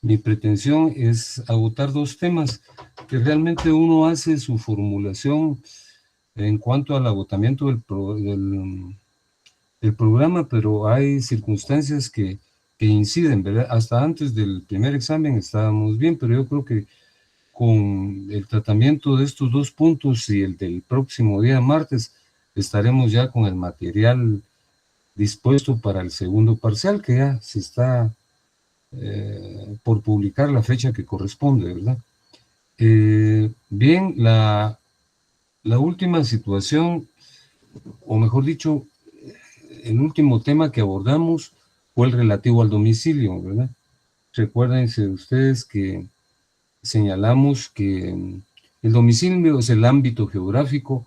Mi pretensión es agotar dos temas que realmente uno hace su formulación en cuanto al agotamiento del programa, pero hay circunstancias que inciden, ¿verdad? Hasta antes del primer examen estábamos bien, pero yo creo que con el tratamiento de estos dos puntos y el del próximo día martes, estaremos ya con el material dispuesto para el segundo parcial, que ya se está por publicar la fecha que corresponde, ¿verdad? Bien, la última situación, o mejor dicho, el último tema que abordamos fue el relativo al domicilio, ¿verdad? Recuérdense ustedes que señalamos que el domicilio es el ámbito geográfico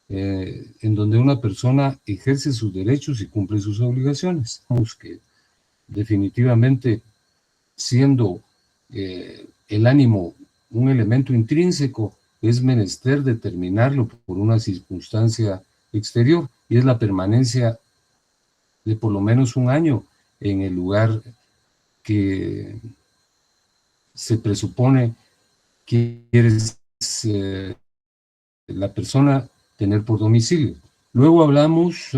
en donde una persona ejerce sus derechos y cumple sus obligaciones. Que definitivamente, siendo el ánimo un elemento intrínseco, es menester determinarlo por una circunstancia exterior, y es la permanencia de por lo menos un año en el lugar que se presupone que quiere la persona tener por domicilio. Luego hablamos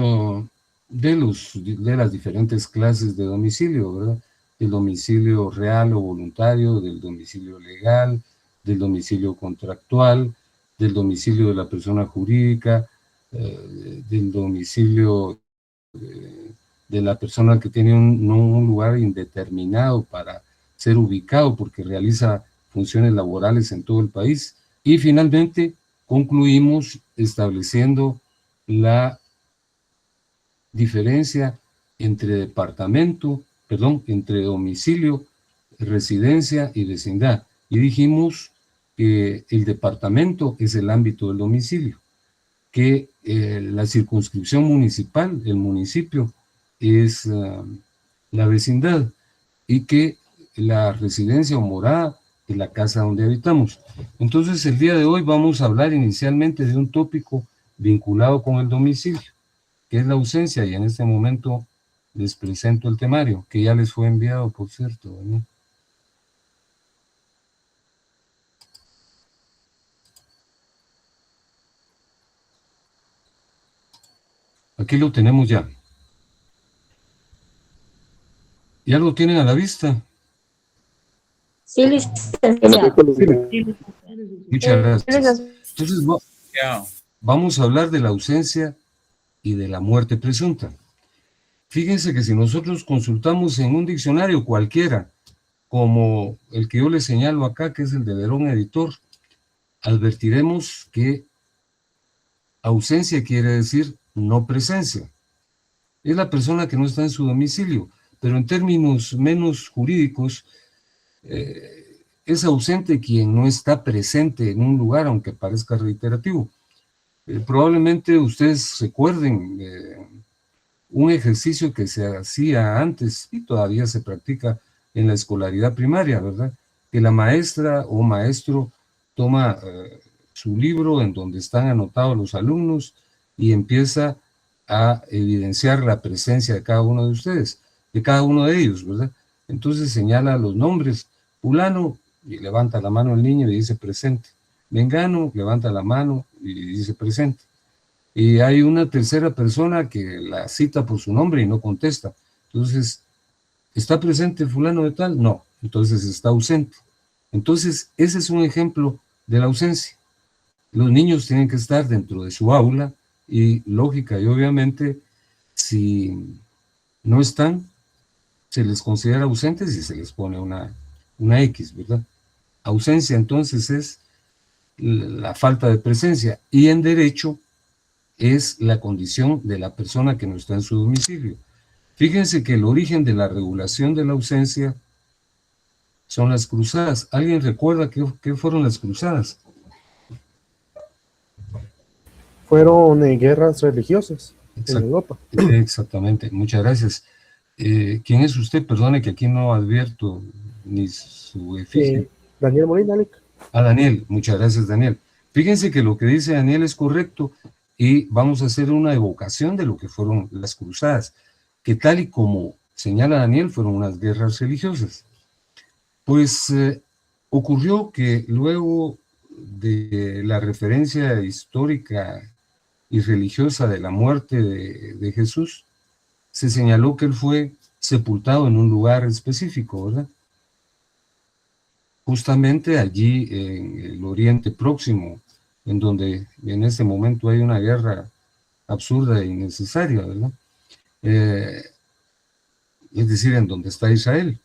de las diferentes clases de domicilio, ¿verdad? Del domicilio real o voluntario, del domicilio legal, del domicilio contractual, del domicilio de la persona jurídica, del domicilio de la persona que tiene un lugar indeterminado para ser ubicado porque realiza funciones laborales en todo el país. Y finalmente concluimos estableciendo la diferencia entre entre domicilio, residencia y vecindad. Y dijimos que el departamento es el ámbito del domicilio, que la circunscripción municipal, el municipio, es la vecindad, y que la residencia o morada es la casa donde habitamos. Entonces, el día de hoy vamos a hablar inicialmente de un tópico vinculado con el domicilio, que es la ausencia, y en este momento les presento el temario, que ya les fue enviado, por cierto, ¿no? Aquí lo tenemos ya. ¿Ya lo tienen a la vista? Sí, licenciado. Muchas gracias. Entonces, vamos a hablar de la ausencia y de la muerte presunta. Fíjense que si nosotros consultamos en un diccionario cualquiera, como el que yo les señalo acá, que es el de Verón Editor, advertiremos que ausencia quiere decir no presencia. Es la persona que no está en su domicilio, pero en términos menos jurídicos, es ausente quien no está presente en un lugar, aunque parezca reiterativo. Probablemente ustedes recuerden un ejercicio que se hacía antes y todavía se practica en la escolaridad primaria, ¿verdad? Que la maestra o maestro toma su libro en donde están anotados los alumnos y empieza a evidenciar la presencia de cada uno de ustedes, de cada uno de ellos, ¿verdad? Entonces señala los nombres, fulano, y levanta la mano el niño y dice presente. Mengano, levanta la mano y dice presente. Y hay una tercera persona que la cita por su nombre y no contesta. Entonces, ¿está presente fulano de tal? No, entonces está ausente. Entonces, ese es un ejemplo de la ausencia. Los niños tienen que estar dentro de su aula y lógica y obviamente, si no están, se les considera ausentes y se les pone una X, ¿verdad? Ausencia entonces es la falta de presencia, y en derecho es la condición de la persona que no está en su domicilio. Fíjense que el origen de la regulación de la ausencia son las cruzadas. ¿Alguien recuerda qué fueron las cruzadas? Fueron guerras religiosas en Europa. Exactamente, muchas gracias. ¿Quién es usted? Perdone que aquí no advierto ni su efigie. Daniel Molina, Alec. Daniel, muchas gracias, Daniel. Fíjense que lo que dice Daniel es correcto, y vamos a hacer una evocación de lo que fueron las cruzadas, que tal y como señala Daniel, fueron unas guerras religiosas. Pues ocurrió que luego de la referencia histórica y religiosa de la muerte de Jesús, se señaló que él fue sepultado en un lugar específico, ¿verdad? Justamente allí en el Oriente Próximo, en donde en este momento hay una guerra absurda e innecesaria, ¿verdad? Es decir, en donde está Israel.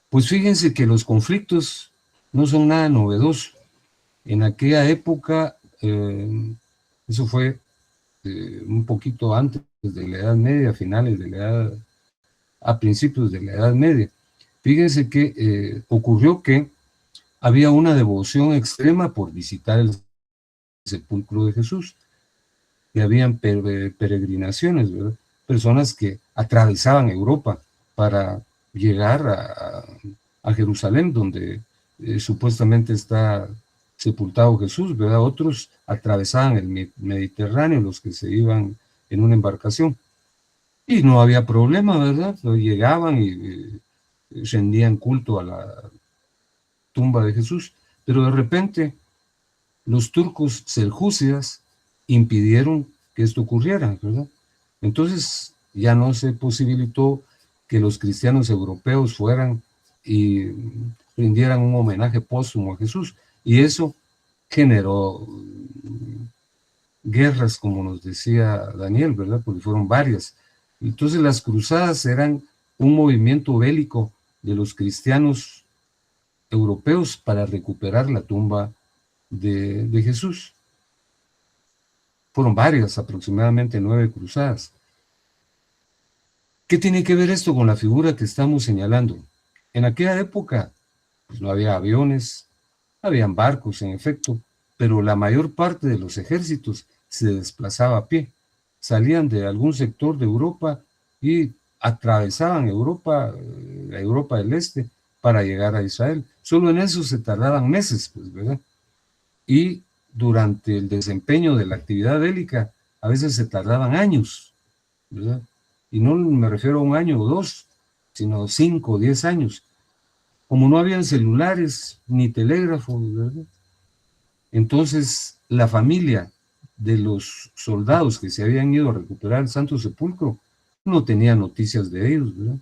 Pues fíjense que los conflictos no son nada novedoso. En aquella época, eso fue un poquito antes de la Edad Media, a principios de la Edad Media. Fíjense que ocurrió que había una devoción extrema por visitar el sepulcro de Jesús, y habían peregrinaciones, ¿verdad? Personas que atravesaban Europa para llegar a Jerusalén, donde supuestamente está sepultado Jesús, ¿verdad? Otros atravesaban el Mediterráneo, los que se iban en una embarcación. Y no había problema, ¿verdad? Llegaban y rendían culto a la tumba de Jesús. Pero de repente, los turcos seljúcidas impidieron que esto ocurriera, ¿verdad? Entonces, ya no se posibilitó que los cristianos europeos fueran y rindieran un homenaje póstumo a Jesús. Y eso generó guerras, como nos decía Daniel, ¿verdad? Porque fueron varias. Entonces las cruzadas eran un movimiento bélico de los cristianos europeos para recuperar la tumba de Jesús. Fueron varias, aproximadamente 9 cruzadas. ¿Qué tiene que ver esto con la figura que estamos señalando? En aquella época, pues no había aviones, habían barcos, en efecto, pero la mayor parte de los ejércitos se desplazaba a pie. Salían de algún sector de Europa y atravesaban Europa, la Europa del Este, para llegar a Israel. Solo en eso se tardaban meses, pues, ¿verdad? Y durante el desempeño de la actividad bélica, a veces se tardaban años, ¿verdad? Y no me refiero a 1 año o 2, sino 5 o 10 años. Como no habían celulares ni telégrafos, ¿verdad? Entonces, la familia de los soldados que se habían ido a recuperar el Santo Sepulcro no tenía noticias de ellos, ¿verdad?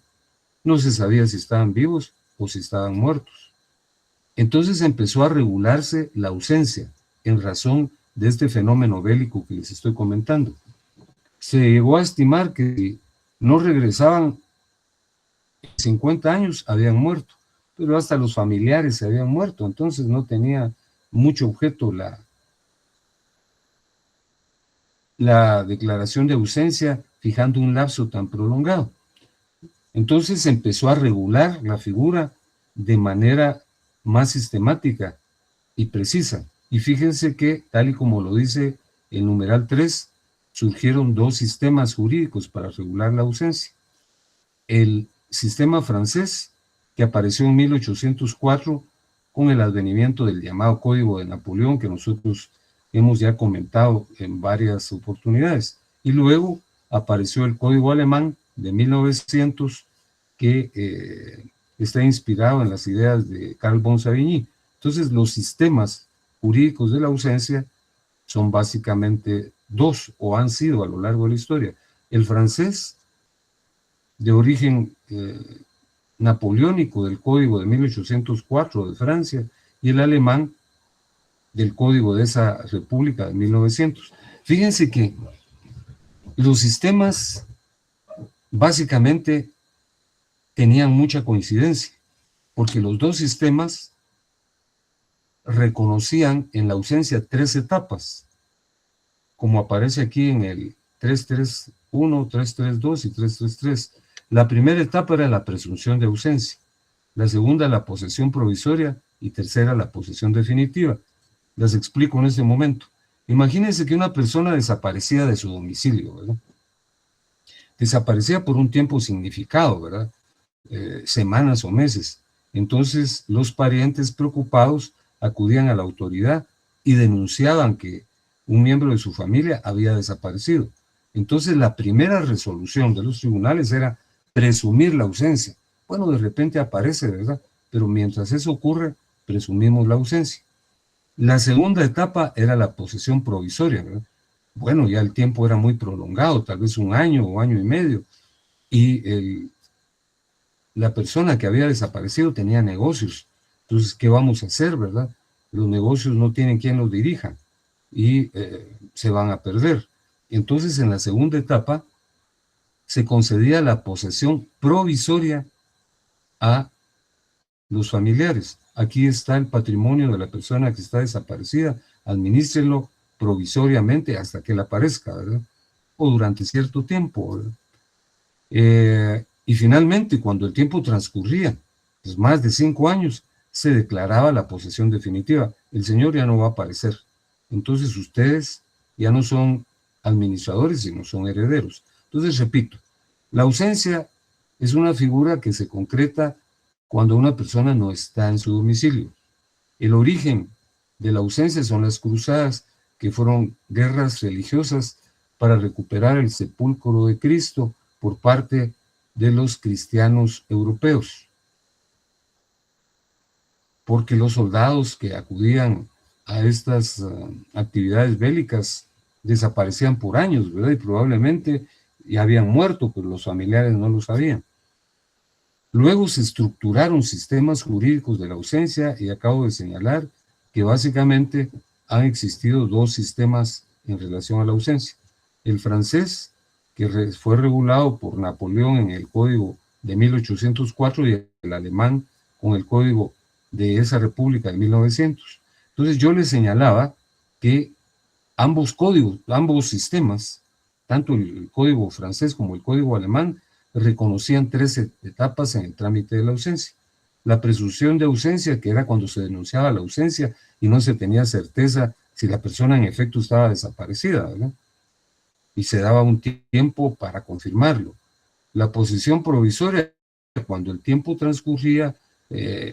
No se sabía si estaban vivos o si estaban muertos. Entonces empezó a regularse la ausencia en razón de este fenómeno bélico que les estoy comentando. Se llegó a estimar que si no regresaban 50 años, habían muerto, pero hasta los familiares se habían muerto, entonces no tenía mucho objeto la declaración de ausencia fijando un lapso tan prolongado. Entonces empezó a regular la figura de manera más sistemática y precisa. Y fíjense que, tal y como lo dice el numeral 3, surgieron 2 sistemas jurídicos para regular la ausencia. El sistema francés, que apareció en 1804 con el advenimiento del llamado Código de Napoleón, que nosotros hemos ya comentado en varias oportunidades. Y luego apareció el Código Alemán de 1900, que está inspirado en las ideas de Carl von Savigny. Entonces, los sistemas jurídicos de la ausencia son básicamente 2, o han sido a lo largo de la historia. El francés, de origen napoleónico, del Código de 1804 de Francia, y el alemán, del Código de esa República de 1900. Fíjense que los sistemas básicamente tenían mucha coincidencia, porque los 2 sistemas reconocían en la ausencia 3 etapas, como aparece aquí en el 331, 332 y 333. La primera etapa era la presunción de ausencia, la segunda la posesión provisoria y tercera la posesión definitiva. Las explico en este momento. Imagínense que una persona desaparecía de su domicilio, ¿verdad? Desaparecía por un tiempo significado, ¿verdad? Semanas o meses. Entonces los parientes preocupados acudían a la autoridad y denunciaban que un miembro de su familia había desaparecido. Entonces la primera resolución de los tribunales era presumir la ausencia. Bueno, de repente aparece, ¿verdad? pero mientras eso ocurre, presumimos la ausencia. La segunda etapa era la posesión provisoria, ¿verdad? Bueno, ya el tiempo era muy prolongado, tal vez un año o año y medio, y la persona que había desaparecido tenía negocios. Entonces, ¿qué vamos a hacer, verdad? Los negocios no tienen quien los dirija y se van a perder. Entonces, en la segunda etapa, se concedía la posesión provisoria a los familiares. Aquí está el patrimonio de la persona que está desaparecida, administrenlo provisoriamente hasta que él aparezca, ¿verdad? O durante cierto tiempo, ¿verdad? Y finalmente, cuando el tiempo transcurría, pues más de 5 años, se declaraba la posesión definitiva. El señor ya no va a aparecer. Entonces ustedes ya no son administradores, sino son herederos. Entonces, repito, la ausencia es una figura que se concreta cuando una persona no está en su domicilio. El origen de la ausencia son las cruzadas, que fueron guerras religiosas para recuperar el sepulcro de Cristo por parte de los cristianos europeos. Porque los soldados que acudían a estas actividades bélicas desaparecían por años, ¿verdad? Y probablemente ya habían muerto, pero los familiares no lo sabían. Luego se estructuraron sistemas jurídicos de la ausencia y acabo de señalar que básicamente han existido 2 sistemas en relación a la ausencia. El francés, que fue regulado por Napoleón en el Código de 1804, y el alemán con el Código de esa república de 1900. Entonces yo les señalaba que ambos códigos, ambos sistemas, tanto el Código francés como el Código alemán, reconocían 13 etapas en el trámite de la ausencia. La presunción de ausencia, que era cuando se denunciaba la ausencia y no se tenía certeza si la persona en efecto estaba desaparecida, ¿verdad? Y se daba un tiempo para confirmarlo. La posesión provisoria, cuando el tiempo transcurría,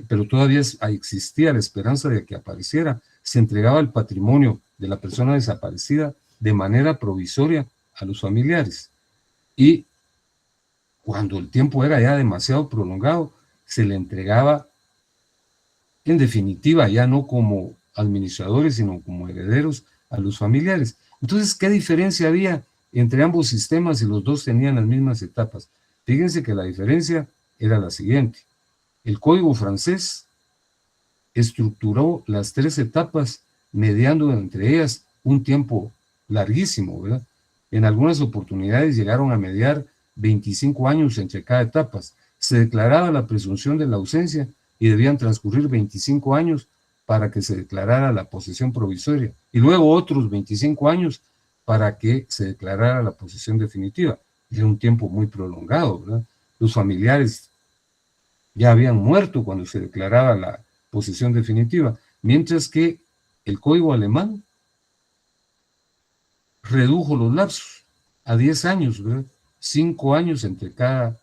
pero todavía existía la esperanza de que apareciera, se entregaba el patrimonio de la persona desaparecida de manera provisoria a los familiares. Y cuando el tiempo era ya demasiado prolongado, se le entregaba, en definitiva, ya no como administradores, sino como herederos a los familiares. Entonces, ¿qué diferencia había entre ambos sistemas si los dos tenían las mismas etapas? Fíjense que la diferencia era la siguiente. El Código francés estructuró las 3 etapas, mediando entre ellas un tiempo larguísimo, ¿verdad? En algunas oportunidades llegaron a mediar 25 años entre cada etapa. Se declaraba la presunción de la ausencia y debían transcurrir 25 años para que se declarara la posesión provisoria, y luego otros 25 años para que se declarara la posesión definitiva. Era un tiempo muy prolongado, ¿verdad? Los familiares ya habían muerto cuando se declaraba la posesión definitiva, mientras que el Código alemán redujo los lapsos a 10 años, ¿verdad? 5 años entre cada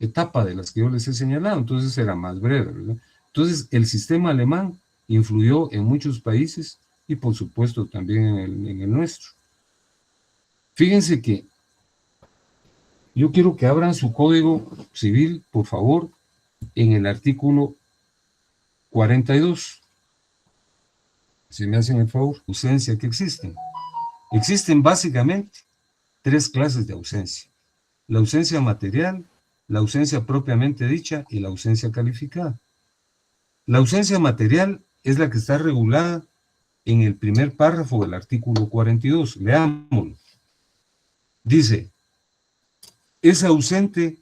etapa de las que yo les he señalado, entonces era más breve, ¿verdad? Entonces el sistema alemán influyó en muchos países y por supuesto también en el nuestro. Fíjense que yo quiero que abran su Código Civil, por favor, en el artículo 42. Si me hacen el favor, ausencia que existen. Existen básicamente 3 clases de ausencia: la ausencia material, la ausencia propiamente dicha y la ausencia calificada. La ausencia material es la que está regulada en el primer párrafo del artículo 42. Leámoslo. Dice: es ausente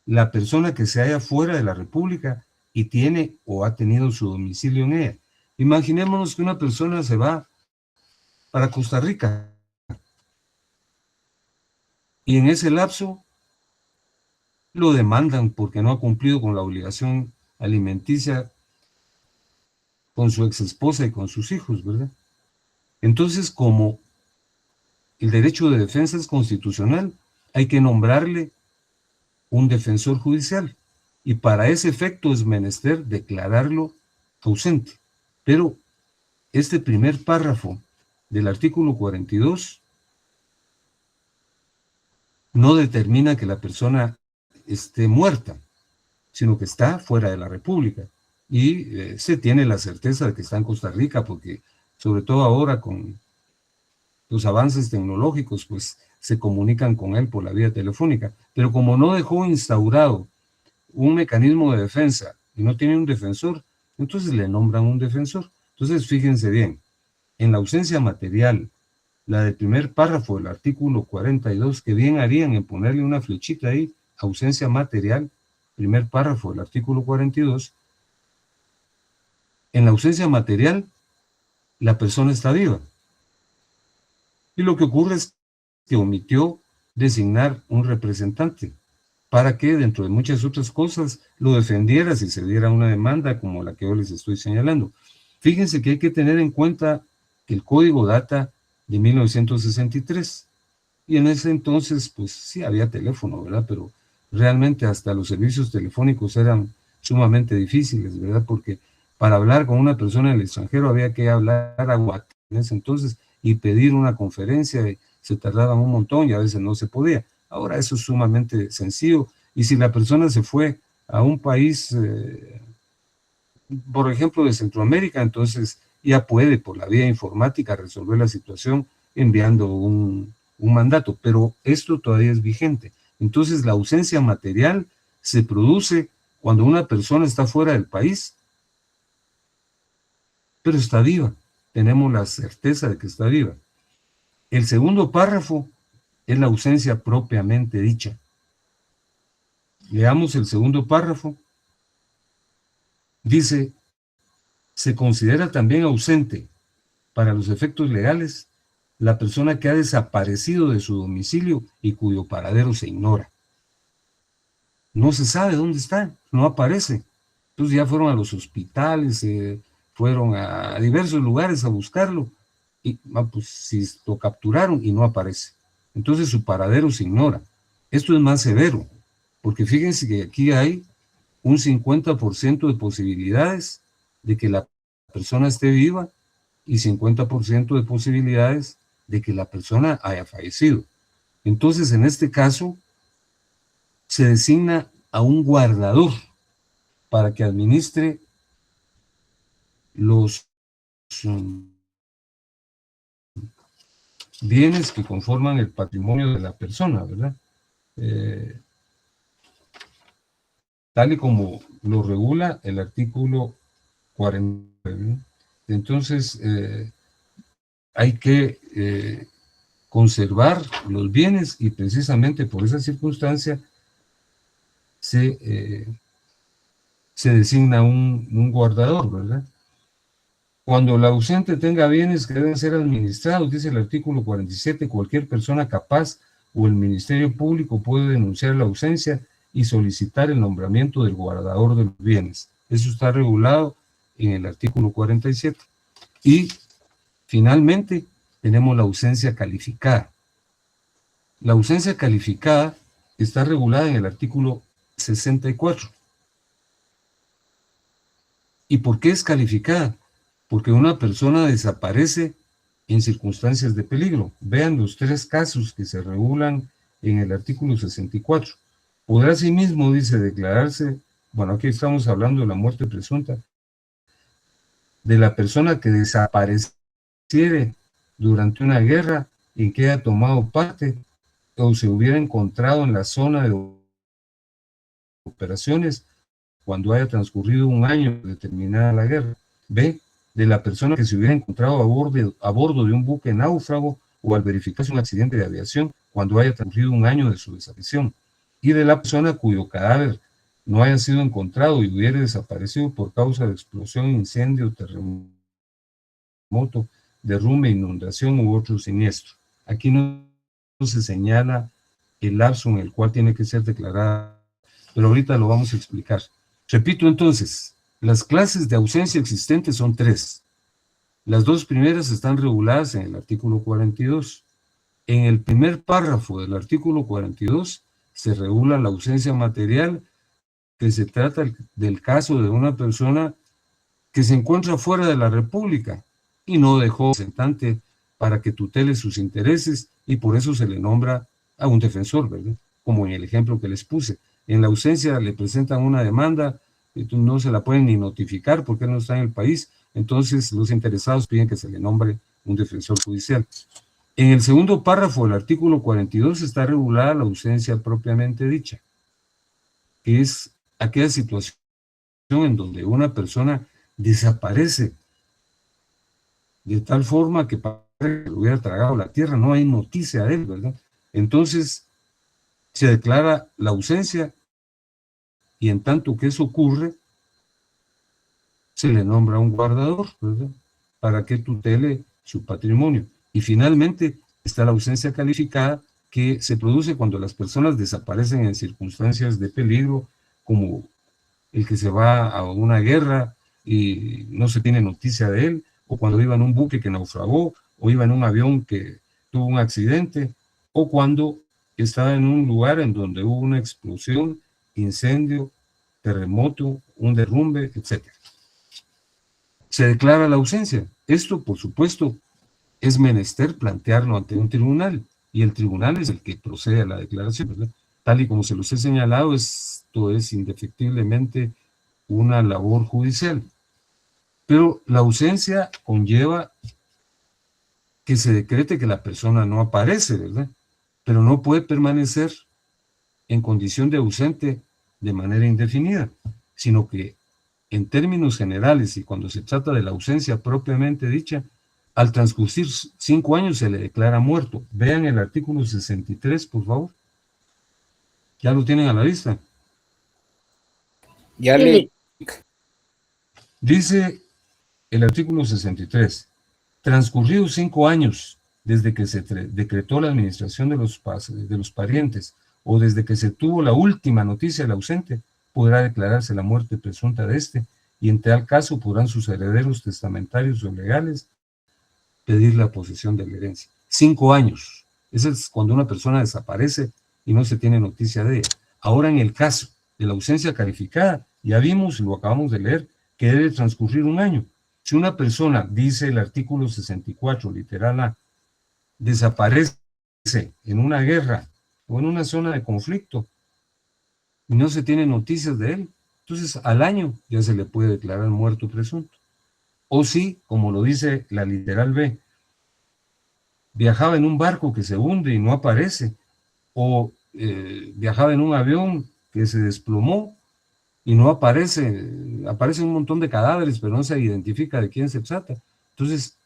la persona que se halla fuera de la República y tiene o ha tenido su domicilio en ella. Imaginémonos que una persona se va para Costa Rica y en ese lapso lo demandan porque no ha cumplido con la obligación alimenticia con su ex esposa y con sus hijos, ¿verdad? Entonces, como el derecho de defensa es constitucional, hay que nombrarle un defensor judicial, y para ese efecto es menester declararlo ausente. Pero este primer párrafo del artículo 42 no determina que la persona esté muerta, sino que está fuera de la República. Y se tiene la certeza de que está en Costa Rica, porque sobre todo ahora con los avances tecnológicos, pues se comunican con él por la vía telefónica. Pero como no dejó instaurado un mecanismo de defensa y no tiene un defensor, entonces le nombran un defensor. Entonces, fíjense bien, en la ausencia material, la del primer párrafo del artículo 42, que bien harían en ponerle una flechita ahí, ausencia material, primer párrafo del artículo 42, en la ausencia material, la persona está viva. Y lo que ocurre es que omitió designar un representante para que, dentro de muchas otras cosas, lo defendiera si se diera una demanda como la que yo les estoy señalando. Fíjense que hay que tener en cuenta que el código data de 1963, y en ese entonces, pues sí había teléfono, ¿verdad? Pero realmente hasta los servicios telefónicos eran sumamente difíciles, ¿verdad? Porque para hablar con una persona en el extranjero había que hablar a Guatemala en ese entonces y pedir una conferencia, y se tardaban un montón y a veces no se podía. Ahora eso es sumamente sencillo, y si la persona se fue a un país, por ejemplo, de Centroamérica, entonces ya puede por la vía informática resolver la situación enviando un mandato, pero esto todavía es vigente. Entonces la ausencia material se produce cuando una persona está fuera del país, pero está viva. Tenemos la certeza de que está viva. El segundo párrafo es la ausencia propiamente dicha. Leamos el segundo párrafo. Dice, se considera también ausente para los efectos legales la persona que ha desaparecido de su domicilio y cuyo paradero se ignora. No se sabe dónde está, no aparece. Entonces ya fueron a los hospitales, fueron a diversos lugares a buscarlo, y pues si lo capturaron y no aparece. Entonces su paradero se ignora. Esto es más severo, porque fíjense que aquí hay un 50% de posibilidades de que la persona esté viva y 50% de posibilidades de que la persona haya fallecido. Entonces, en este caso, se designa a un guardador para que administre los bienes que conforman el patrimonio de la persona, ¿verdad? Tal y como lo regula el artículo 40. ¿verdad? Entonces, hay que conservar los bienes, y precisamente por esa circunstancia se designa un guardador, ¿verdad? Cuando el ausente tenga bienes que deben ser administrados, dice el artículo 47, cualquier persona capaz o el Ministerio Público puede denunciar la ausencia y solicitar el nombramiento del guardador de los bienes. Eso está regulado en el artículo 47. Y finalmente tenemos la ausencia calificada. La ausencia calificada está regulada en el artículo 64. ¿Y por qué es calificada? Porque una persona desaparece en circunstancias de peligro. Vean los 3 casos que se regulan en el artículo 64. Podrá asimismo, dice, declararse, bueno, aquí estamos hablando de la muerte presunta, de la persona que desapareciere durante una guerra en que haya tomado parte o se hubiera encontrado en la zona de operaciones cuando haya transcurrido un año determinada la guerra. B, de la persona que se hubiera encontrado a bordo de un buque náufrago o al verificarse un accidente de aviación cuando haya transcurrido un año de su desaparición. Y de la persona cuyo cadáver no haya sido encontrado y hubiera desaparecido por causa de explosión, incendio, terremoto, derrumbe, inundación u otro siniestro. Aquí no se señala el lapso en el cual tiene que ser declarada, pero ahorita lo vamos a explicar. Repito entonces, las clases de ausencia existentes son 3. Las 2 primeras están reguladas en el artículo 42. En el primer párrafo del artículo 42 se regula la ausencia material, que se trata del caso de una persona que se encuentra fuera de la República y no dejó representante para que tutele sus intereses, y por eso se le nombra a un defensor, ¿verdad? Como en el ejemplo que les puse. En la ausencia le presentan una demanda, no se la pueden ni notificar porque él no está en el país, entonces los interesados piden que se le nombre un defensor judicial. En el segundo párrafo del artículo 42 está regulada la ausencia propiamente dicha, que es aquella situación en donde una persona desaparece de tal forma que parece que lo hubiera tragado la tierra, no hay noticia de él, ¿verdad? Entonces se declara la ausencia y en tanto que eso ocurre, se le nombra un guardador, ¿verdad?, para que tutele su patrimonio. Y finalmente está la ausencia calificada, que se produce cuando las personas desaparecen en circunstancias de peligro, como el que se va a una guerra y no se tiene noticia de él, o cuando iba en un buque que naufragó, o iba en un avión que tuvo un accidente, o cuando estaba en un lugar en donde hubo una explosión, incendio, terremoto, un derrumbe, etc. Se declara la ausencia. Esto, por supuesto, es menester plantearlo ante un tribunal, y el tribunal es el que procede a la declaración, ¿verdad? Tal y como se los he señalado, esto es indefectiblemente una labor judicial. Pero la ausencia conlleva que se decrete que la persona no aparece, ¿verdad? Pero no puede permanecer en condición de ausente de manera indefinida, sino que en términos generales y cuando se trata de la ausencia propiamente dicha, al transcurrir 5 años se le declara muerto. Vean el artículo 63, por favor. ¿Ya lo tienen a la vista? Ya le... Dice el artículo 63, transcurridos 5 años desde que se decretó la administración de los parientes o desde que se tuvo la última noticia del ausente, podrá declararse la muerte presunta de éste, y en tal caso podrán sus herederos testamentarios o legales pedir la posesión de la herencia. 5 años. Eso es cuando una persona desaparece y no se tiene noticia de ella. Ahora, en el caso de la ausencia calificada, ya vimos, lo acabamos de leer, que debe transcurrir 1 año. Si una persona, dice el artículo 64, literal A, desaparece en una guerra o en una zona de conflicto y no se tiene noticias de él, entonces al año ya se le puede declarar muerto presunto. O si, como lo dice la literal B, viajaba en un barco que se hunde y no aparece, o viajaba en un avión que se desplomó y no aparece, aparecen un montón de cadáveres, pero no se identifica de quién se trata. Entonces,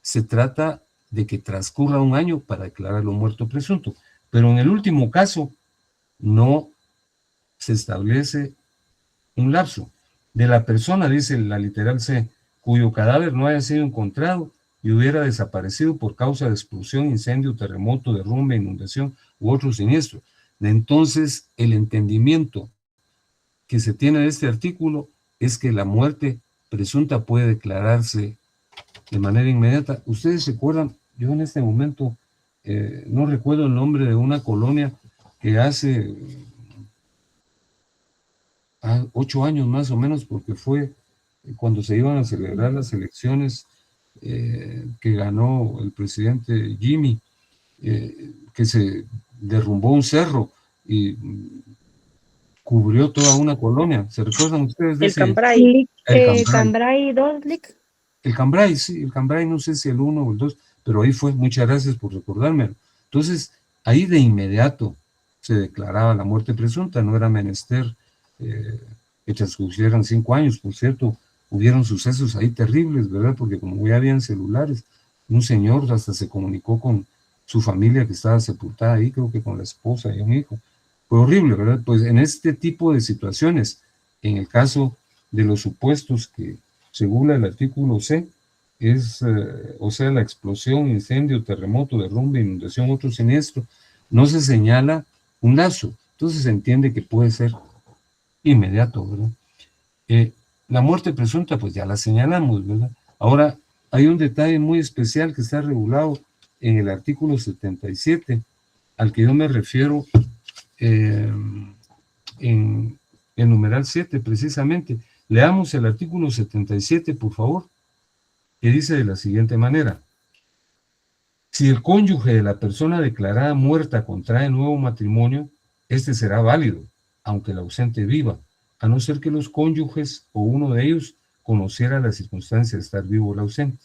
se trata de que transcurra 1 año para declararlo muerto presunto. Pero en el último caso, no se establece un lapso. De la persona, dice la literal C, cuyo cadáver no haya sido encontrado y hubiera desaparecido por causa de explosión, incendio, terremoto, derrumbe, inundación u otro siniestro. Entonces, el entendimiento que se tiene de este artículo es que la muerte presunta puede declararse de manera inmediata. Ustedes se acuerdan, yo en este momento no recuerdo el nombre de una colonia que hace 8 años más o menos, porque fue cuando se iban a celebrar las elecciones que ganó el presidente Jimmy, que se derrumbó un cerro y cubrió toda una colonia. ¿Se recuerdan ustedes de ese? Cambray. Cambray 2, Lick. El Cambray, sí, el Cambray, no sé si el 1 o el 2, pero ahí fue. Muchas gracias por recordármelo. Entonces, ahí de inmediato se declaraba la muerte presunta, no era menester que transcurrieran 5 años. Por cierto, hubieron sucesos ahí terribles, ¿verdad? Porque como ya habían celulares, un señor hasta se comunicó con su familia que estaba sepultada ahí, creo que con la esposa y un hijo. Fue horrible, ¿verdad? Pues en este tipo de situaciones, en el caso de los supuestos que según el artículo C, es, o sea, la explosión, incendio, terremoto, derrumbe, inundación, otro siniestro, no se señala un lazo. Entonces se entiende que puede ser inmediato, ¿verdad? La muerte presunta, pues ya la señalamos, ¿verdad? Ahora, hay un detalle muy especial que está regulado en el artículo 77, al que yo me refiero en el numeral 7, precisamente. Leamos el artículo 77, por favor, que dice de la siguiente manera: si el cónyuge de la persona declarada muerta contrae nuevo matrimonio, este será válido, aunque el ausente viva, a no ser que los cónyuges o uno de ellos conociera las circunstancias de estar vivo el ausente.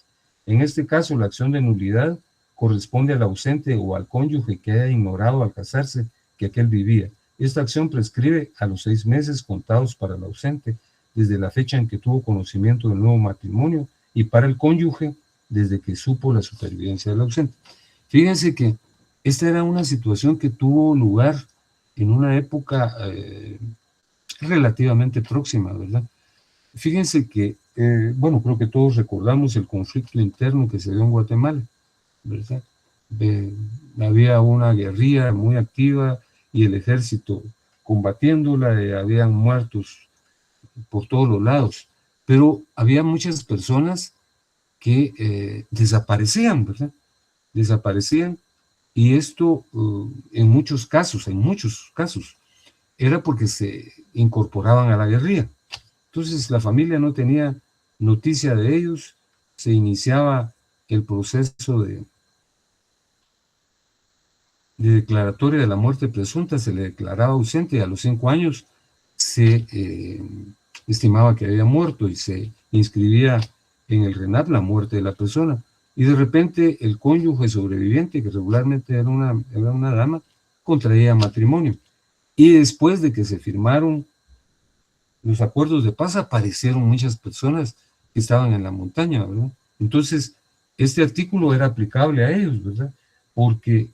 En este caso, la acción de nulidad corresponde al ausente o al cónyuge que haya ignorado al casarse que aquel vivía. Esta acción prescribe a los 6 meses contados para el ausente, desde la fecha en que tuvo conocimiento del nuevo matrimonio, y para el cónyuge, desde que supo la supervivencia del ausente. Fíjense que esta era una situación que tuvo lugar en una época relativamente próxima, ¿verdad? Fíjense que, bueno, creo que todos recordamos el conflicto interno que se dio en Guatemala, ¿verdad? Había una guerrilla muy activa y el ejército combatiéndola, habían muertos por todos los lados, pero había muchas personas que desaparecían, ¿verdad? Desaparecían, y esto en muchos casos, era porque se incorporaban a la guerrilla. Entonces la familia no tenía noticia de ellos, se iniciaba el proceso de declaratoria de la muerte presunta, se le declaraba ausente y a los 5 años se estimaba que había muerto y se inscribía en el RENAP la muerte de la persona. Y de repente el cónyuge sobreviviente, que regularmente era una dama, contraía matrimonio. Y después de que se firmaron los acuerdos de paz, aparecieron muchas personas que estaban en la montaña, ¿verdad? Entonces, este artículo era aplicable a ellos, ¿verdad? Porque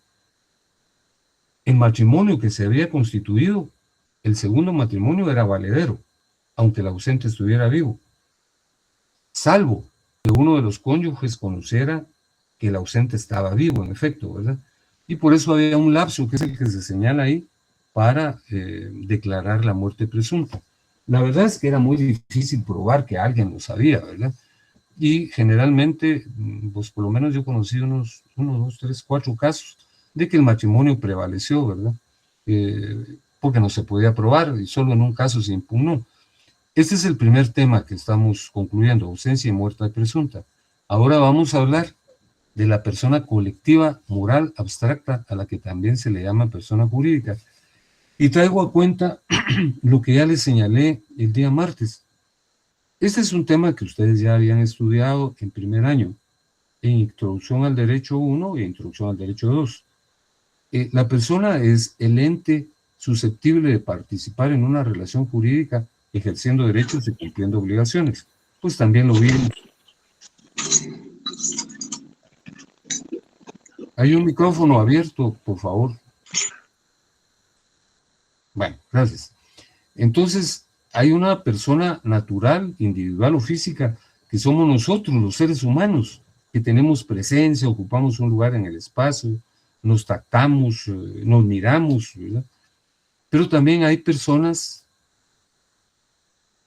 el matrimonio que se había constituido, el segundo matrimonio era valedero, aunque el ausente estuviera vivo, salvo que uno de los cónyuges conociera que el ausente estaba vivo, en efecto, ¿verdad? Y por eso había un lapso, que es el que se señala ahí, para declarar la muerte presunta. La verdad es que era muy difícil probar que alguien lo sabía, ¿verdad? Y generalmente, pues por lo menos yo conocí unos 1, 2, 3, 4 casos de que el matrimonio prevaleció, ¿verdad? Porque no se podía probar y solo en un caso se impugnó. Este es el primer tema que estamos concluyendo, ausencia y muerte presunta. Ahora vamos a hablar de la persona colectiva moral abstracta, a la que también se le llama persona jurídica. Y traigo a cuenta lo que ya les señalé el día martes. Este es un tema que ustedes ya habían estudiado en primer año, en Introducción al Derecho 1 y Introducción al Derecho 2. La persona es el ente susceptible de participar en una relación jurídica ejerciendo derechos y cumpliendo obligaciones. Pues también lo vimos. Hay un micrófono abierto, por favor. Bueno, gracias. Entonces, hay una persona natural, individual o física, que somos nosotros, los seres humanos, que tenemos presencia, ocupamos un lugar en el espacio, nos tratamos, nos miramos, ¿verdad? Pero también hay personas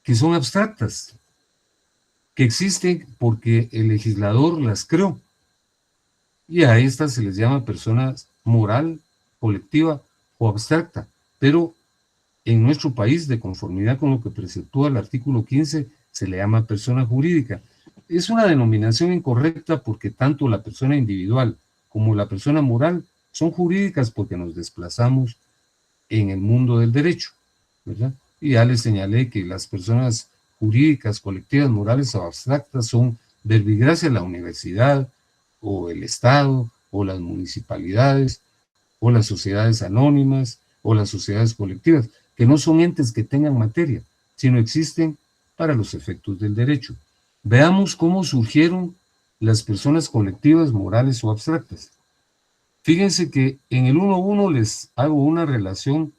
que son abstractas, que existen porque el legislador las creó. Y a estas se les llama personas moral, colectiva o abstracta. Pero en nuestro país, de conformidad con lo que preceptúa el artículo 15, se le llama persona jurídica. Es una denominación incorrecta porque tanto la persona individual como la persona moral son jurídicas porque nos desplazamos en el mundo del derecho, ¿verdad? Y ya les señalé que las personas jurídicas, colectivas, morales o abstractas son verbigracia la universidad, o el Estado, o las municipalidades, o las sociedades anónimas, o las sociedades colectivas, que no son entes que tengan materia, sino existen para los efectos del derecho. Veamos cómo surgieron las personas colectivas, morales o abstractas. Fíjense que en el 1.1 les hago una relación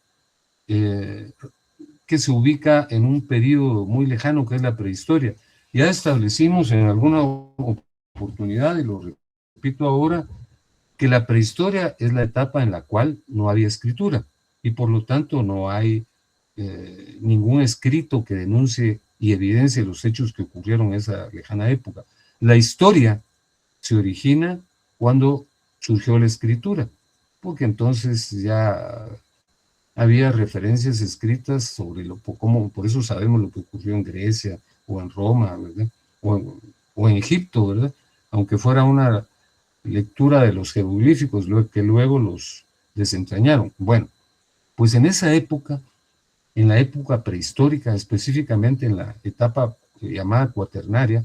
que se ubica en un periodo muy lejano, que es la prehistoria. Ya establecimos en alguna oportunidad, y lo repito ahora, que la prehistoria es la etapa en la cual no había escritura, y por lo tanto no hay ningún escrito que denuncie y evidencie los hechos que ocurrieron en esa lejana época. La historia se origina cuando surgió la escritura, porque entonces ya había referencias escritas sobre cómo, por eso sabemos lo que ocurrió en Grecia o en Roma, ¿verdad? O en Egipto, ¿verdad? Aunque fuera una lectura de los jeroglíficos que luego los desentrañaron. Bueno, pues en esa época en la época prehistórica, específicamente en la etapa llamada cuaternaria,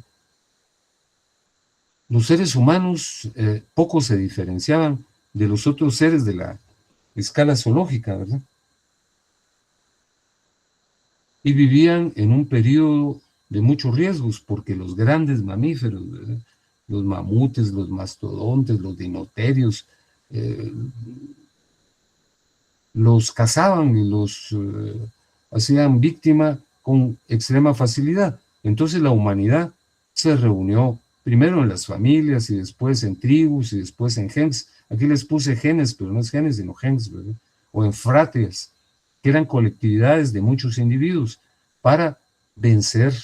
los seres humanos poco se diferenciaban de los otros seres de la escala zoológica, ¿verdad? Y vivían en un periodo de muchos riesgos, porque los grandes mamíferos, ¿verdad?, los mamutes, los mastodontes, los dinoterios, los cazaban y los hacían víctima con extrema facilidad. Entonces la humanidad se reunió primero en las familias y después en tribus y después en gens. Aquí les puse genes, pero no es genes, sino gens, ¿verdad? O en fratrias, que eran colectividades de muchos individuos para vencer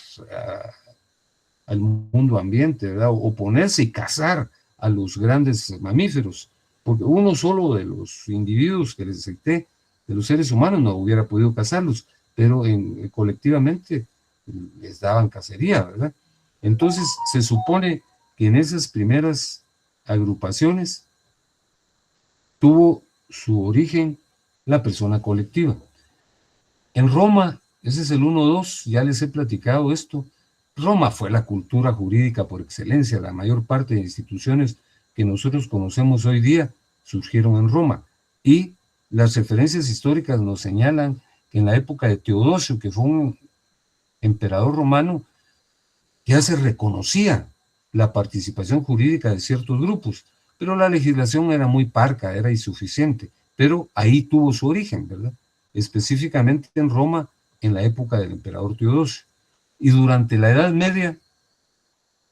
al mundo ambiente, ¿verdad? Oponerse y cazar a los grandes mamíferos, porque uno solo de los individuos que les cité, de los seres humanos, no hubiera podido cazarlos, pero colectivamente les daban cacería, ¿verdad? Entonces se supone que en esas primeras agrupaciones tuvo su origen la persona colectiva. En Roma, ese es el 1-2, ya les he platicado esto. Roma fue la cultura jurídica por excelencia. La mayor parte de instituciones que nosotros conocemos hoy día surgieron en Roma. Y las referencias históricas nos señalan que en la época de Teodosio, que fue un emperador romano, ya se reconocía la participación jurídica de ciertos grupos, pero la legislación era muy parca, era insuficiente. Pero ahí tuvo su origen, ¿verdad? Específicamente en Roma, en la época del emperador Teodosio. Y durante la Edad Media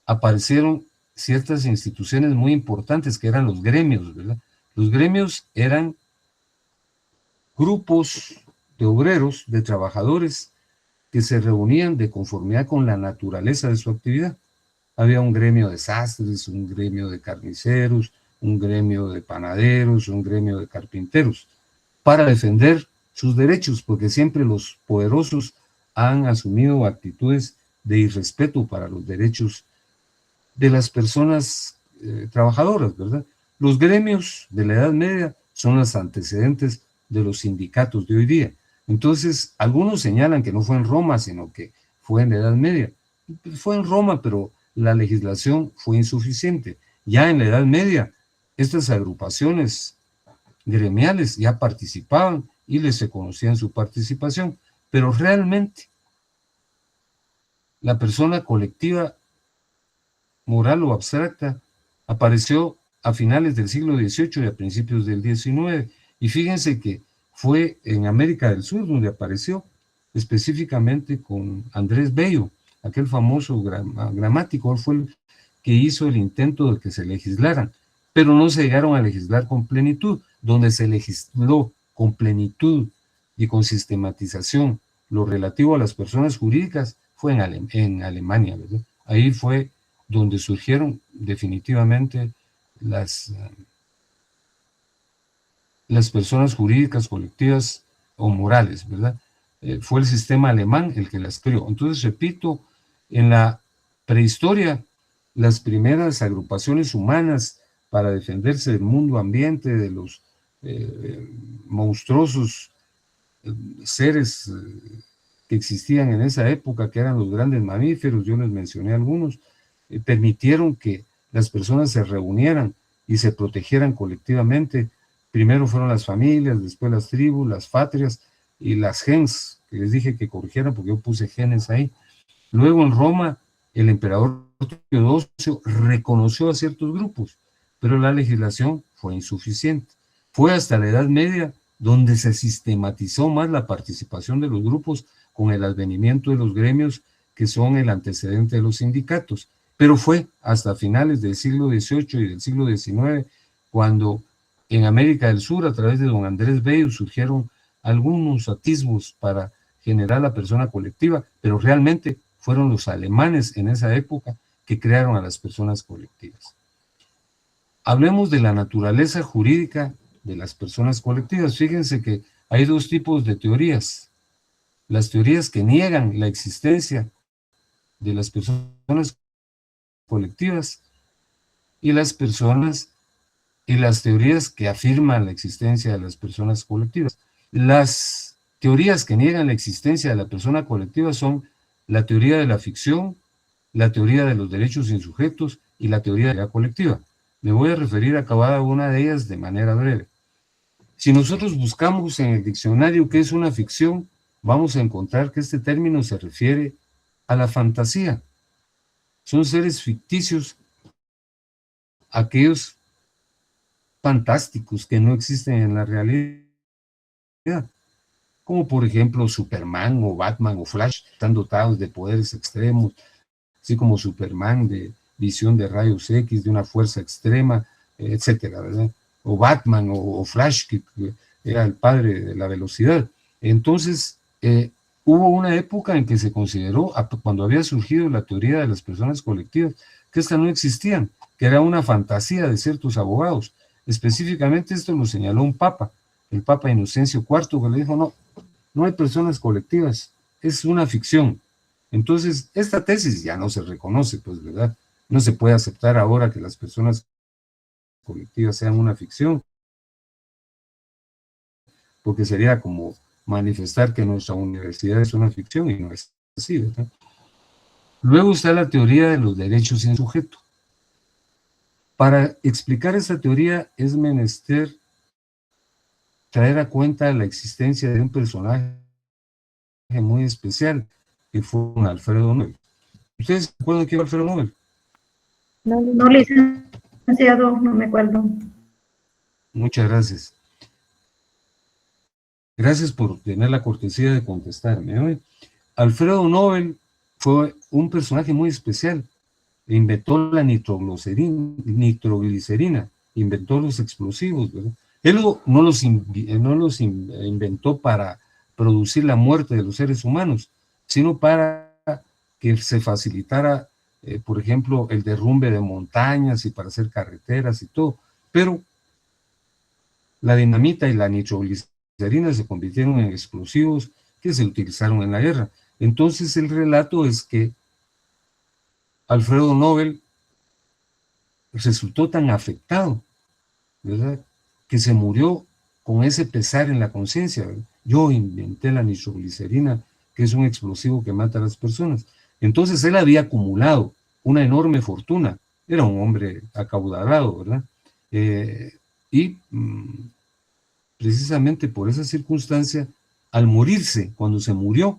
aparecieron ciertas instituciones muy importantes que eran los gremios, ¿verdad? Los gremios eran grupos de obreros, de trabajadores, que se reunían de conformidad con la naturaleza de su actividad. Había un gremio de sastres, un gremio de carniceros, un gremio de panaderos, un gremio de carpinteros, para defender sus derechos, porque siempre los poderosos han asumido actitudes de irrespeto para los derechos de las personas trabajadoras, ¿verdad? Los gremios de la Edad Media son los antecedentes de los sindicatos de hoy día. Entonces, algunos señalan que no fue en Roma, sino que fue en la Edad Media. Fue en Roma, pero la legislación fue insuficiente. Ya en la Edad Media, estas agrupaciones gremiales ya participaban y les reconocían su participación, pero realmente la persona colectiva, moral o abstracta, apareció a finales del siglo XVIII y a principios del XIX, y fíjense que fue en América del Sur donde apareció, específicamente con Andrés Bello, aquel famoso gramático. Él fue el que hizo el intento de que se legislaran, pero no se llegaron a legislar con plenitud. Donde se legisló con plenitud y con sistematización lo relativo a las personas jurídicas fue en Alemania, ¿verdad? Ahí fue donde surgieron definitivamente las personas jurídicas, colectivas o morales, ¿verdad? Fue el sistema alemán el que las creó. Entonces, repito, en la prehistoria, las primeras agrupaciones humanas para defenderse del mundo ambiente, de los monstruosos seres que existían en esa época, que eran los grandes mamíferos, yo les mencioné algunos, permitieron que las personas se reunieran y se protegieran colectivamente. Primero fueron las familias, después las tribus, las fatrias y las gens, que les dije que corrigieran porque yo puse genes ahí. Luego en Roma, el emperador Teodosio reconoció a ciertos grupos, pero la legislación fue insuficiente. Fue hasta la Edad Media donde se sistematizó más la participación de los grupos con el advenimiento de los gremios, que son el antecedente de los sindicatos. Pero fue hasta finales del siglo XVIII y del siglo XIX cuando en América del Sur, a través de don Andrés Bello, surgieron algunos atisbos para generar la persona colectiva, pero realmente fueron los alemanes en esa época que crearon a las personas colectivas. Hablemos de la naturaleza jurídica de las personas colectivas. Fíjense que hay dos tipos de teorías. Las teorías que niegan la existencia de las personas colectivas y las teorías que afirman la existencia de las personas colectivas. Las teorías que niegan la existencia de la persona colectiva son la teoría de la ficción, la teoría de los derechos insujetos y la teoría de la colectiva. Me voy a referir a cada una de ellas de manera breve. Si nosotros buscamos en el diccionario qué es una ficción, vamos a encontrar que este término se refiere a la fantasía. Son seres ficticios, aquellos fantásticos que no existen en la realidad, como por ejemplo Superman o Batman o Flash, están dotados de poderes extremos, así como Superman de visión de rayos X, de una fuerza extrema, etcétera, ¿verdad? O Batman o Flash, que era el padre de la velocidad. Entonces, hubo una época en que se consideró, cuando había surgido la teoría de las personas colectivas, que estas no existían, que era una fantasía de ciertos abogados. Específicamente esto lo señaló un papa, el Papa Inocencio IV, que le dijo, no, no hay personas colectivas, es una ficción. Entonces, esta tesis ya no se reconoce, pues, ¿verdad? No se puede aceptar ahora que las personas colectivas sean una ficción, porque sería como manifestar que nuestra universidad es una ficción y no es así, ¿verdad? Luego está la teoría de los derechos sin sujeto. Para explicar esta teoría es menester traer a cuenta la existencia de un personaje muy especial, que fue un Alfredo Nobel. ¿Ustedes se acuerdan quién fue Alfredo Nobel? No, licenciado, no me acuerdo. Muchas gracias. Gracias por tener la cortesía de contestarme. Alfredo Nobel fue un personaje muy especial. Inventó la nitroglicerina, inventó los explosivos, ¿verdad? Él no los inventó para producir la muerte de los seres humanos, sino para que se facilitara, por ejemplo, el derrumbe de montañas y para hacer carreteras y todo. Pero la dinamita y la nitroglicerina se convirtieron en explosivos que se utilizaron en la guerra. Entonces el relato es que Alfredo Nobel resultó tan afectado, ¿verdad?, que se murió con ese pesar en la conciencia. Yo inventé la nitroglicerina, que es un explosivo que mata a las personas. Entonces él había acumulado una enorme fortuna, era un hombre acaudalado, ¿verdad? Precisamente por esa circunstancia, al morirse, cuando se murió,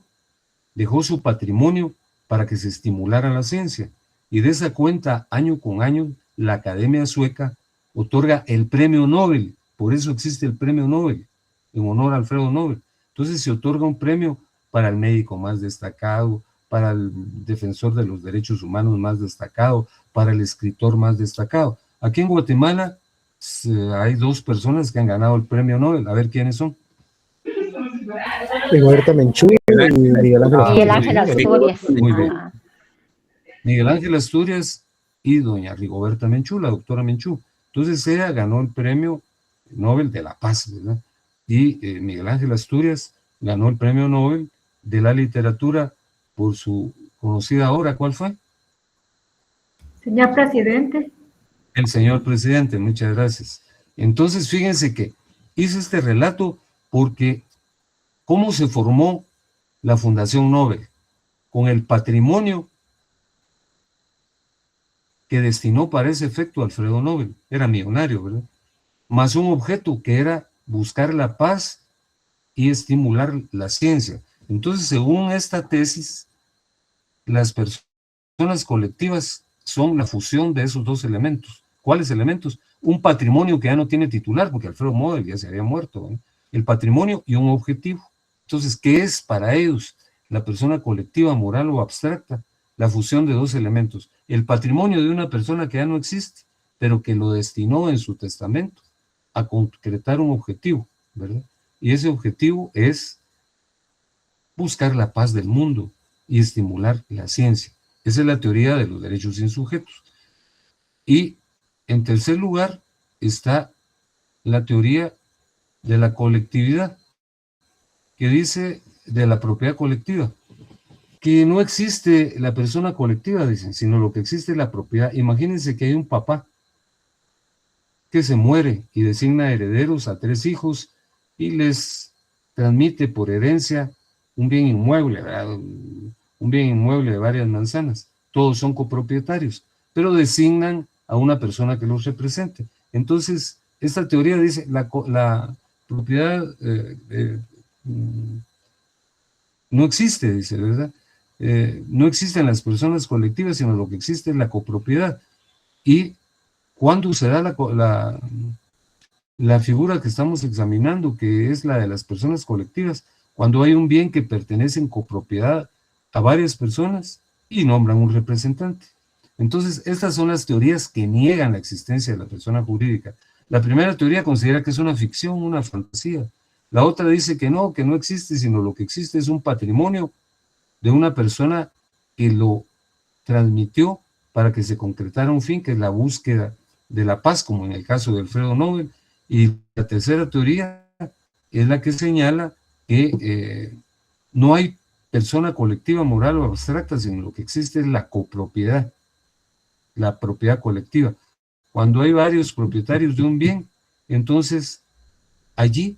dejó su patrimonio para que se estimulara la ciencia. Y de esa cuenta, año con año, la Academia Sueca otorga el premio Nobel. Por eso existe el premio Nobel, en honor a Alfredo Nobel. Entonces se otorga un premio para el médico más destacado, para el defensor de los derechos humanos más destacado, para el escritor más destacado. Aquí en Guatemala hay 2 personas que han ganado el premio Nobel. A ver quiénes son. Rigoberta Menchú y Miguel Ángel Asturias. Muy bien. Miguel Ángel Asturias y doña Rigoberta Menchú, la doctora Menchú. Entonces ella ganó el premio Nobel de la Paz, ¿verdad? Y Miguel Ángel Asturias ganó el premio Nobel de la literatura por su conocida obra. ¿Cuál fue? Señor presidente. El señor presidente, muchas gracias. Entonces fíjense que hice este relato porque ¿cómo se formó la Fundación Nobel? Con el patrimonio que destinó para ese efecto Alfredo Nobel. Era millonario, ¿verdad? Más un objeto que era buscar la paz y estimular la ciencia. Entonces, según esta tesis, las personas colectivas son la fusión de esos 2 elementos. ¿Cuáles elementos? Un patrimonio que ya no tiene titular, porque Alfredo Nobel ya se había muerto, ¿no? El patrimonio y un objetivo. Entonces, ¿qué es para ellos la persona colectiva, moral o abstracta? La fusión de 2 elementos. El patrimonio de una persona que ya no existe, pero que lo destinó en su testamento a concretar un objetivo, ¿verdad? Y ese objetivo es buscar la paz del mundo y estimular la ciencia. Esa es la teoría de los derechos sin sujetos. Y en tercer lugar está la teoría de la colectividad, que dice de la propiedad colectiva, que no existe la persona colectiva, dicen, sino lo que existe es la propiedad. Imagínense que hay un papá que se muere y designa herederos a 3 hijos y les transmite por herencia un bien inmueble, ¿verdad? Un bien inmueble de varias manzanas. Todos son copropietarios, pero designan a una persona que los represente. Entonces, esta teoría dice la propiedad no existe, dice, ¿verdad? No existen las personas colectivas, sino lo que existe es la copropiedad. Y cuando se da la figura que estamos examinando, que es la de las personas colectivas, cuando hay un bien que pertenece en copropiedad a varias personas y nombran un representante. Entonces, estas son las teorías que niegan la existencia de la persona jurídica. La primera teoría considera que es una ficción, una fantasía. La otra dice que no existe, sino lo que existe es un patrimonio de una persona que lo transmitió para que se concretara un fin, que es la búsqueda de la paz, como en el caso de Alfredo Nobel. Y la tercera teoría es la que señala que no hay persona colectiva, moral o abstracta, sino lo que existe es la copropiedad, la propiedad colectiva. Cuando hay varios propietarios de un bien, entonces allí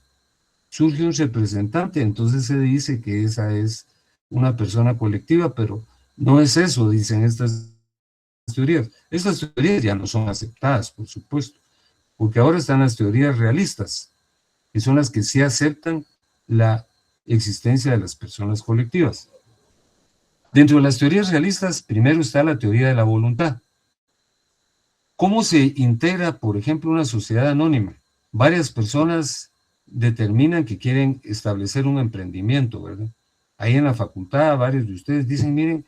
surge un representante, entonces se dice que esa es una persona colectiva, pero no es eso, dicen estas teorías. Estas teorías ya no son aceptadas, por supuesto, porque ahora están las teorías realistas, que son las que sí aceptan la existencia de las personas colectivas. Dentro de las teorías realistas, primero está la teoría de la voluntad. ¿Cómo se integra, por ejemplo, una sociedad anónima? Varias personas determinan que quieren establecer un emprendimiento, ¿verdad? Ahí en la facultad, varios de ustedes dicen, miren,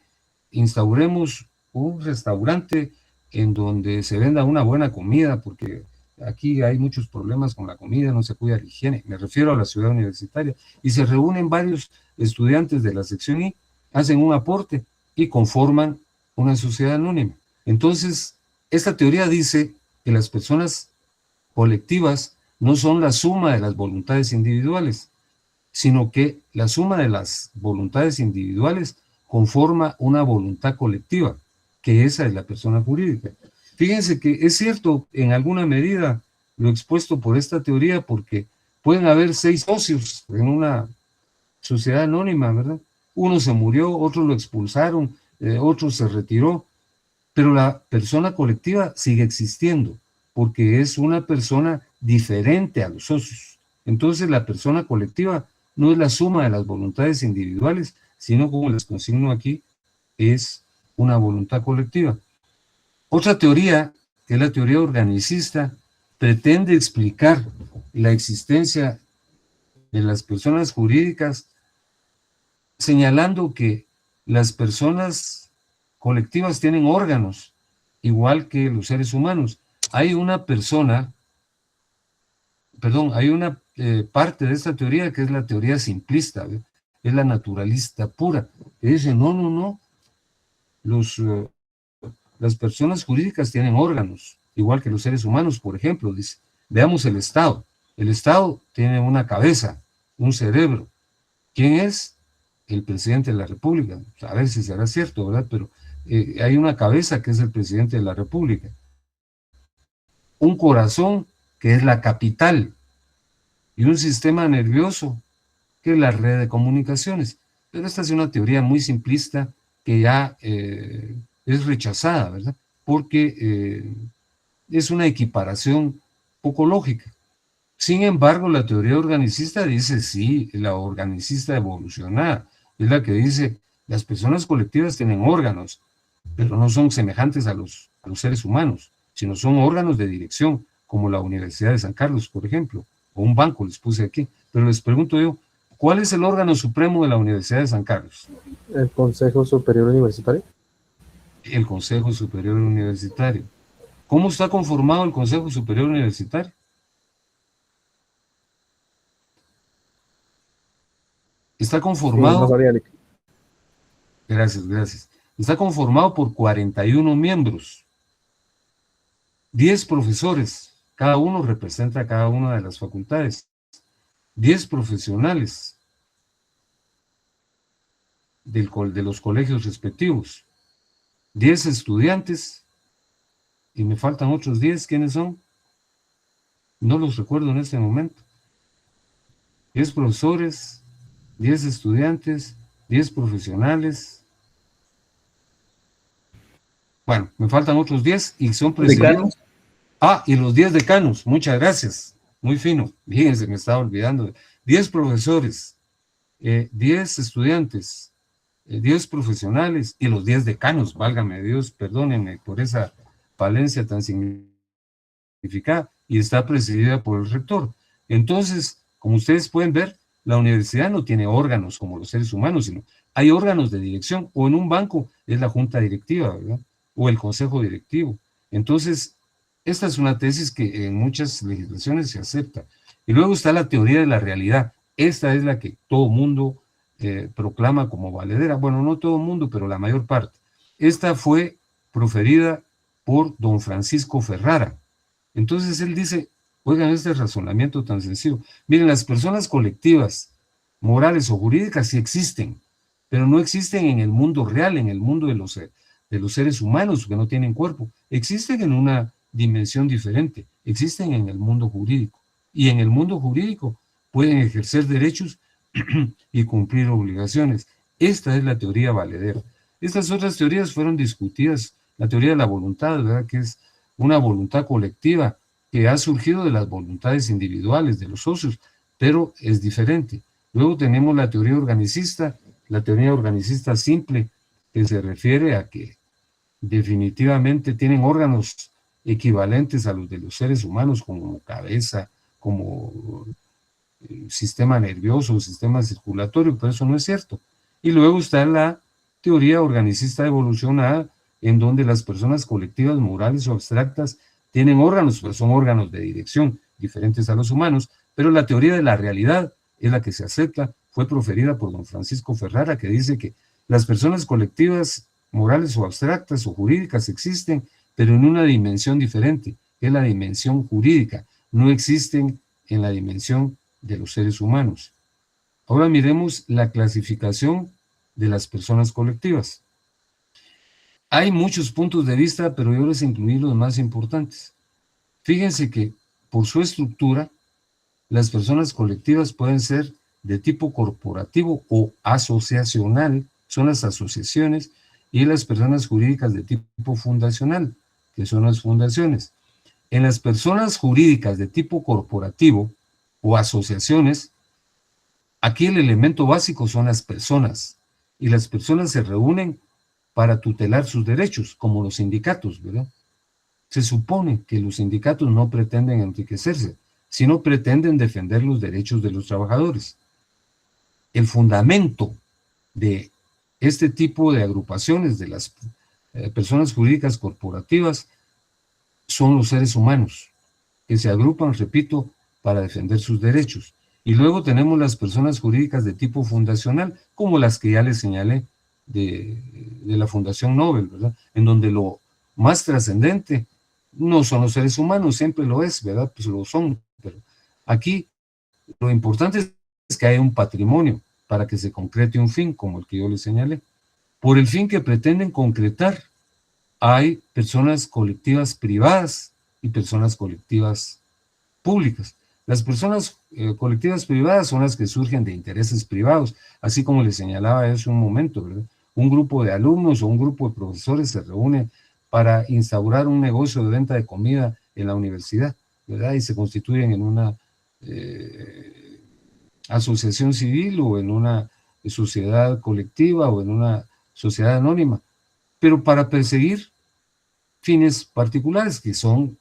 instauremos un restaurante en donde se venda una buena comida, porque aquí hay muchos problemas con la comida, no se cuida la higiene, me refiero a la ciudad universitaria, y se reúnen varios estudiantes de la sección I, hacen un aporte y conforman una sociedad anónima. Entonces, esta teoría dice que las personas colectivas no son la suma de las voluntades individuales, sino que la suma de las voluntades individuales conforma una voluntad colectiva, que esa es la persona jurídica. Fíjense que es cierto en alguna medida lo expuesto por esta teoría, porque pueden haber 6 socios en una sociedad anónima, ¿verdad? Uno se murió, otro lo expulsaron, otro se retiró, pero la persona colectiva sigue existiendo, porque es una persona diferente a los socios. Entonces la persona colectiva no es la suma de las voluntades individuales, sino, como les consigno aquí, es una voluntad colectiva. Otra teoría, que es la teoría organicista, pretende explicar la existencia de las personas jurídicas, señalando que las personas colectivas tienen órganos, igual que los seres humanos. Hay una parte de esta teoría que es la teoría simplista, ¿ve? Es la naturalista pura, que dice, no, las personas jurídicas tienen órganos, igual que los seres humanos, por ejemplo, dice. Veamos el Estado. El Estado tiene una cabeza, un cerebro. ¿Quién es? El presidente de la República. A ver si será cierto, ¿verdad? Pero hay una cabeza que es el presidente de la República. Un corazón que es la capital. Y un sistema nervioso que es la red de comunicaciones. Pero esta es una teoría muy simplista que ya es rechazada, ¿verdad? Porque es una equiparación poco lógica. Sin embargo, la teoría organicista dice, sí, la organicista evolucionada, es la que dice, las personas colectivas tienen órganos, pero no son semejantes a los seres humanos, sino son órganos de dirección, como la Universidad de San Carlos, por ejemplo, o un banco, les puse aquí. Pero les pregunto yo, ¿cuál es el órgano supremo de la Universidad de San Carlos? ¿El Consejo Superior Universitario? El Consejo Superior Universitario. ¿Cómo está conformado el Consejo Superior Universitario? Está conformado... Sí, no sabía. Gracias. Está conformado por 41 miembros, 10 profesores, cada uno representa a cada una de las facultades, 10 profesionales de los colegios respectivos, 10 estudiantes, y me faltan otros 10, ¿quiénes son? No los recuerdo en este momento. 10 profesores, 10 estudiantes, 10 profesionales. Bueno, me faltan otros 10 y son presididos. Ah, y los 10 decanos, muchas gracias. Muy fino, fíjense, me estaba olvidando. 10 profesores, 10 estudiantes, 10 profesionales y los 10 decanos, válgame Dios, perdónenme por esa falencia tan significativa, y está presidida por el rector. Entonces, como ustedes pueden ver, la universidad no tiene órganos como los seres humanos, sino hay órganos de dirección, o en un banco es la junta directiva, ¿verdad? O el consejo directivo. Entonces, esta es una tesis que en muchas legislaciones se acepta. Y luego está la teoría de la realidad. Esta es la que todo mundo proclama como valedera. Bueno, no todo mundo, pero la mayor parte. Esta fue proferida por don Francisco Ferrara. Entonces él dice, oigan este razonamiento tan sencillo. Miren, las personas colectivas, morales o jurídicas sí existen, pero no existen en el mundo real, en el mundo de los seres humanos que no tienen cuerpo. Existen en una dimensión diferente, existen en el mundo jurídico. Y en el mundo jurídico pueden ejercer derechos y cumplir obligaciones. Esta es la teoría valedera. Estas otras teorías fueron discutidas, la teoría de la voluntad, ¿verdad? Que es una voluntad colectiva que ha surgido de las voluntades individuales de los socios, pero es diferente. Luego tenemos la teoría organicista simple, que se refiere a que definitivamente tienen órganos equivalentes a los de los seres humanos, como cabeza, como sistema nervioso, sistema circulatorio, pero eso no es cierto. Y luego está la teoría organicista evolucionada, en donde las personas colectivas, morales o abstractas tienen órganos, pero son órganos de dirección diferentes a los humanos, pero la teoría de la realidad es la que se acepta, fue proferida por don Francisco Ferrara, que dice que las personas colectivas, morales o abstractas o jurídicas existen, pero en una dimensión diferente, que es la dimensión jurídica, no existen en la dimensión de los seres humanos. Ahora miremos la clasificación de las personas colectivas. Hay muchos puntos de vista, pero yo les incluí los más importantes. Fíjense que por su estructura, las personas colectivas pueden ser de tipo corporativo o asociacional, son las asociaciones, y las personas jurídicas de tipo fundacional, que son las fundaciones. En las personas jurídicas de tipo corporativo o asociaciones, aquí el elemento básico son las personas, y las personas se reúnen para tutelar sus derechos, como los sindicatos, ¿verdad? Se supone que los sindicatos no pretenden enriquecerse, sino pretenden defender los derechos de los trabajadores. El fundamento de este tipo de agrupaciones de las personas jurídicas corporativas son los seres humanos, que se agrupan, repito, para defender sus derechos. Y luego tenemos las personas jurídicas de tipo fundacional, como las que ya les señalé de la Fundación Nobel, ¿verdad? En donde lo más trascendente no son los seres humanos, siempre lo es, ¿verdad? Pues lo son, pero aquí lo importante es que haya un patrimonio para que se concrete un fin, como el que yo les señalé. Por el fin que pretenden concretar, hay personas colectivas privadas y personas colectivas públicas. Las personas colectivas privadas son las que surgen de intereses privados, así como les señalaba hace un momento, ¿verdad? Un grupo de alumnos o un grupo de profesores se reúne para instaurar un negocio de venta de comida en la universidad, ¿verdad? Y se constituyen en una asociación civil o en una sociedad colectiva o en una sociedad anónima, pero para perseguir fines particulares que son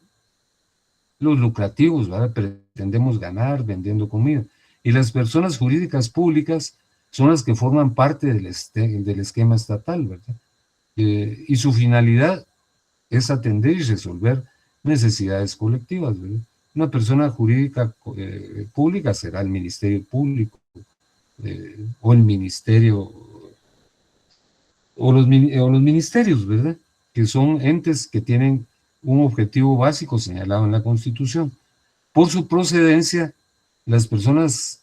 los lucrativos, ¿verdad? Pretendemos ganar vendiendo comida. Y las personas jurídicas públicas son las que forman parte del esquema estatal, ¿verdad? Y su finalidad es atender y resolver necesidades colectivas, ¿verdad? Una persona jurídica pública será el Ministerio Público o el Ministerio o los ministerios, ¿verdad? Que son entes que tienen un objetivo básico señalado en la Constitución. Por su procedencia, las personas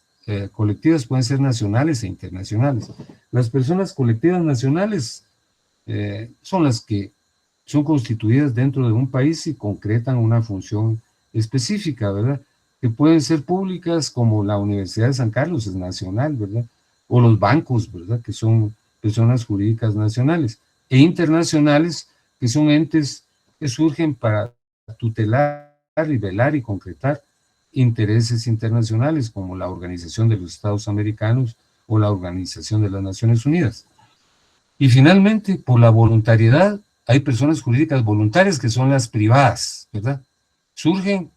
colectivas pueden ser nacionales e internacionales. Las personas colectivas nacionales son las que son constituidas dentro de un país y concretan una función específica, ¿verdad? que pueden ser públicas, como la Universidad de San Carlos, es nacional, ¿verdad? O los bancos, ¿verdad? Que son personas jurídicas nacionales, e internacionales, que son entes que surgen para tutelar y velar y concretar intereses internacionales, como la Organización de los Estados Americanos o la Organización de las Naciones Unidas. Y finalmente, por la voluntariedad, hay personas jurídicas voluntarias que son las privadas, ¿verdad? Surgen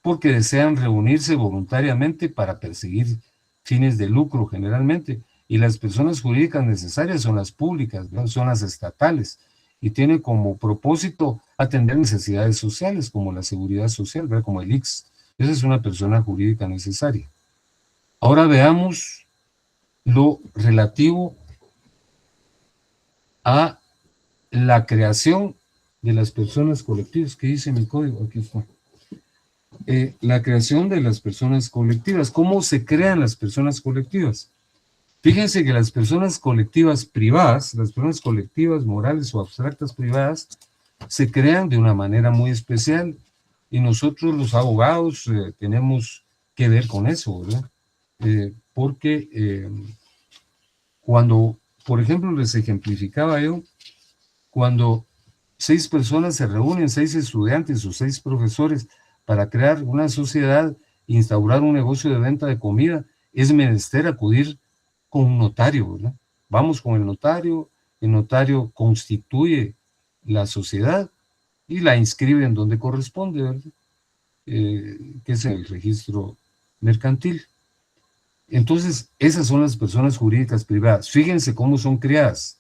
porque desean reunirse voluntariamente para perseguir fines de lucro generalmente, y las personas jurídicas necesarias son las públicas, ¿no? Son las estatales, y tienen como propósito atender necesidades sociales, como la seguridad social, ¿verdad? Como el ICS. Esa es una persona jurídica necesaria. Ahora veamos lo relativo a la creación de las personas colectivas. ¿Qué dice mi código? Aquí está. La creación de las personas colectivas. ¿Cómo se crean las personas colectivas? Fíjense que las personas colectivas privadas, las personas colectivas morales o abstractas privadas, se crean de una manera muy especial, y nosotros los abogados tenemos que ver con eso, ¿verdad? Porque cuando, por ejemplo, les ejemplificaba yo, cuando 6 personas se reúnen, 6 estudiantes o 6 profesores, para crear una sociedad, instaurar un negocio de venta de comida, es menester acudir con un notario, ¿verdad? Vamos con el notario constituye la sociedad y la inscribe en donde corresponde, ¿verdad? Que es el registro mercantil. Entonces, esas son las personas jurídicas privadas. Fíjense cómo son creadas.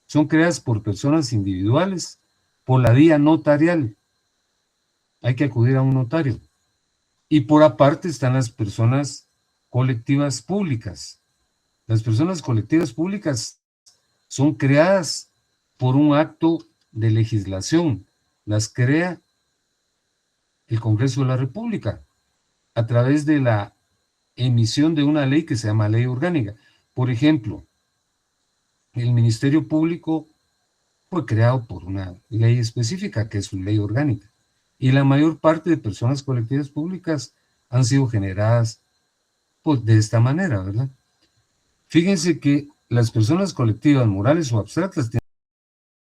Son creadas por personas individuales, por la vía notarial. Hay que acudir a un notario. Y por aparte están las personas colectivas públicas. Las personas colectivas públicas son creadas por un acto de legislación. Las crea el Congreso de la República a través de la emisión de una ley que se llama ley orgánica. Por ejemplo, el Ministerio Público fue creado por una ley específica, que es su ley orgánica. Y la mayor parte de personas colectivas públicas han sido generadas pues, de esta manera, ¿verdad? Fíjense que las personas colectivas morales o abstractas